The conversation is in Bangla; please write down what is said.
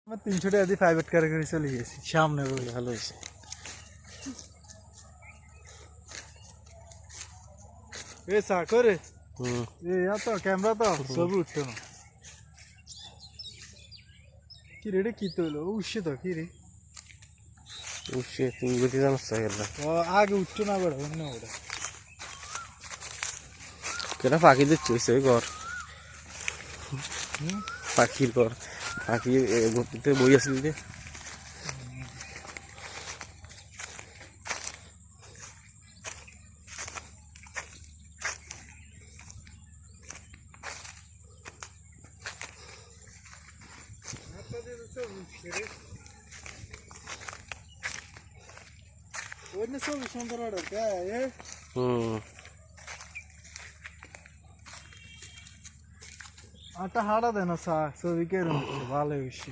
আমার 300 টাকা দিয়ে প্রাইভেট কারে করে চলে গেছি সামনে বলে ভালো হয়েছে। এ চা করে হুম এ এত ক্যামেরা তো ছবি উঠতো না কি রে কি তো হলো উঠছে তো কি রে উঠছে তুমি গতি জানাস গেল ও আগে উঠতো না বেড়া অন্য ওটা কেটা পাখি দিচ্ছে ওই ঘর পাখির ঘর পাখি গতিতে বই আসল যে ওইনে ছবি সুন্দর অর্ডার কে এ হুম আটা হাড়া দেন চা ছবি কেরম ভালো হয়েছে